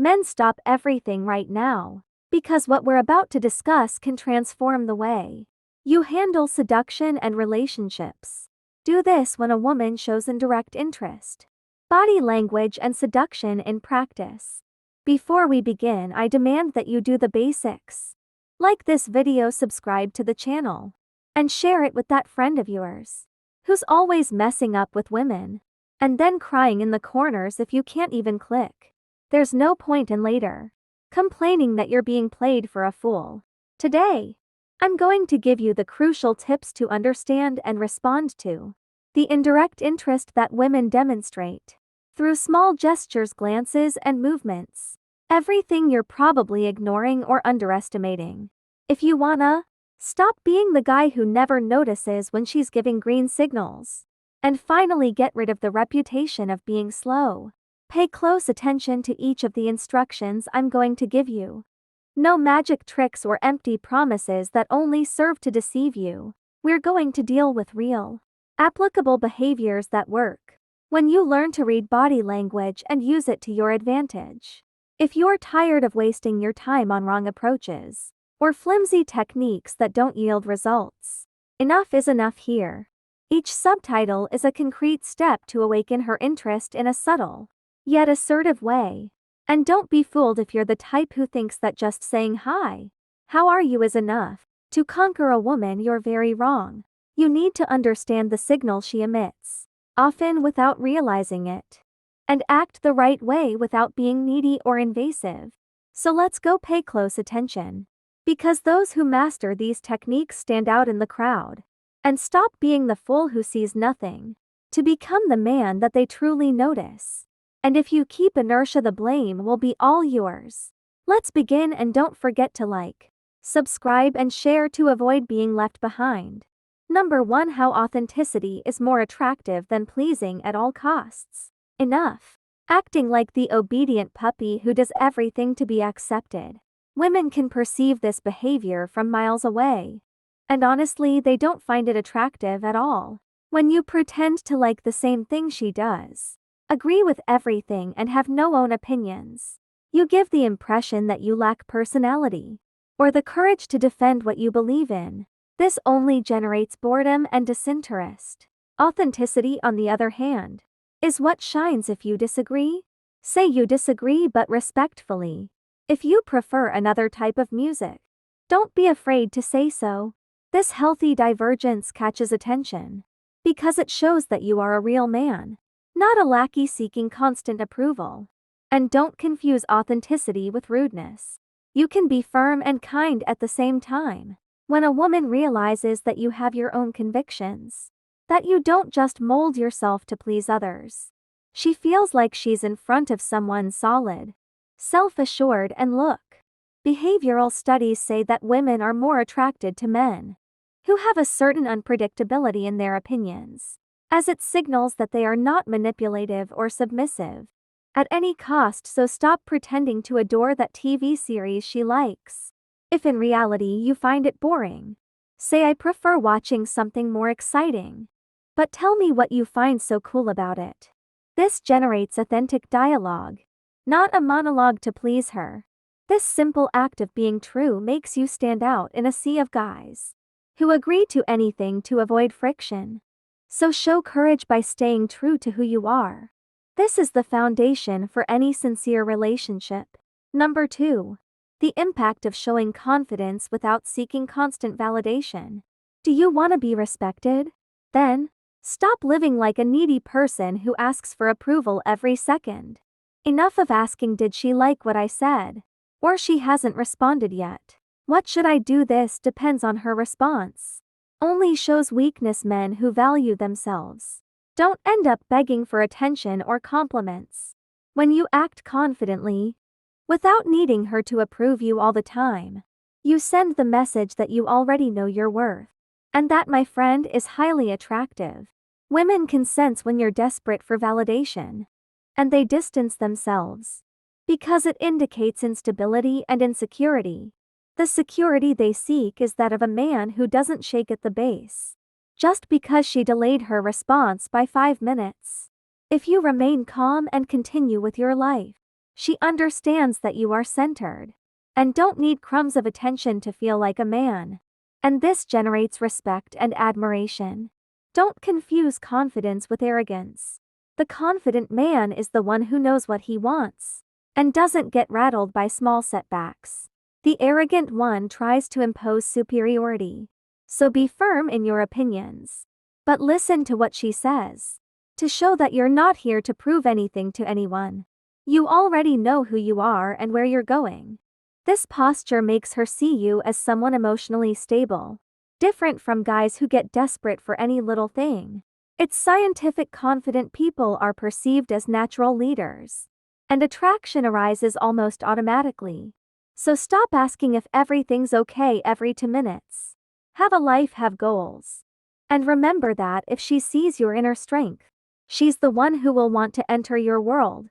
Men, stop everything right now. Because what we're about to discuss can transform the way you handle seduction and relationships. Do this when a woman shows indirect interest. Body language and seduction in practice. Before we begin, I demand that you do the basics. Like this video, subscribe to the channel, and share it with that friend of yours who's always messing up with women, and then crying in the corners if you can't even click. There's no point in later complaining that you're being played for a fool. Today, I'm going to give you the crucial tips to understand and respond to the indirect interest that women demonstrate through small gestures, glances, and movements. Everything you're probably ignoring or underestimating. If you wanna stop being the guy who never notices when she's giving green signals, and finally get rid of the reputation of being slow, pay close attention to each of the instructions I'm going to give you. No magic tricks or empty promises that only serve to deceive you. We're going to deal with real, applicable behaviors that work when you learn to read body language and use it to your advantage. If you're tired of wasting your time on wrong approaches or flimsy techniques that don't yield results, enough is enough here. Each subtitle is a concrete step to awaken her interest in a subtle, yet assertive way. And don't be fooled if you're the type who thinks that just saying "Hi, how are you" is enough to conquer a woman. You're very wrong. You need to understand the signal she emits, often without realizing it, and act the right way without being needy or invasive. So let's go. Pay close attention, because those who master these techniques stand out in the crowd. And stop being the fool who sees nothing to become the man that they truly notice. And if you keep inertia, the blame will be all yours. Let's begin, and don't forget to like, subscribe, and share to avoid being left behind. Number 1. How authenticity is more attractive than pleasing at all costs. Enough acting like the obedient puppy who does everything to be accepted. Women can perceive this behavior from miles away, and honestly, they don't find it attractive at all. When you pretend to like the same thing she does, agree with everything, and have no own opinions, you give the impression that you lack personality or the courage to defend what you believe in. This only generates boredom and disinterest. Authenticity, on the other hand, is what shines. If you disagree, say you disagree, but respectfully. If you prefer another type of music, don't be afraid to say so. This healthy divergence catches attention because it shows that you are a real man, not a lackey seeking constant approval. And don't confuse authenticity with rudeness. You can be firm and kind at the same time. When a woman realizes that you have your own convictions, that you don't just mold yourself to please others, she feels like she's in front of someone solid, self-assured. And look, behavioral studies say that women are more attracted to men who have a certain unpredictability in their opinions, as it signals that they are not manipulative or submissive at any cost. So stop pretending to adore that TV series she likes. If in reality you find it boring, say I prefer watching something more exciting, but tell me what you find so cool about it. This generates authentic dialogue, not a monologue to please her. This simple act of being true makes you stand out in a sea of guys who agree to anything to avoid friction. So show courage by staying true to who you are. This is the foundation for any sincere relationship. Number 2. The impact of showing confidence without seeking constant validation. Do you want to be respected? Then, stop living like a needy person who asks for approval every second. Enough of asking, did she like what I said? Or she hasn't responded yet. What should I do? This depends on her response. Only shows weakness. Men who value themselves don't end up begging for attention or compliments. When you act confidently, without needing her to approve you all the time, you send the message that you already know your worth. And that, my friend, is highly attractive. Women can sense when you're desperate for validation, and they distance themselves because it indicates instability and insecurity. The security they seek is that of a man who doesn't shake at the base just because she delayed her response by 5 minutes. If you remain calm and continue with your life, She understands that you are centered and don't need crumbs of attention to feel like a man. And this generates respect and admiration. Don't confuse confidence with arrogance. The confident man is the one who knows what he wants and doesn't get rattled by small setbacks. The arrogant one tries to impose superiority. So be firm in your opinions. But listen to what she says. To show that you're not here to prove anything to anyone. You already know who you are and where you're going. This posture makes her see you as someone emotionally stable, different from guys who get desperate for any little thing. It's scientific. Confident people are perceived as natural leaders, and attraction arises almost automatically. So stop asking if everything's okay every 2 minutes. Have a life, have goals. And remember that if she sees your inner strength, she's the one who will want to enter your world.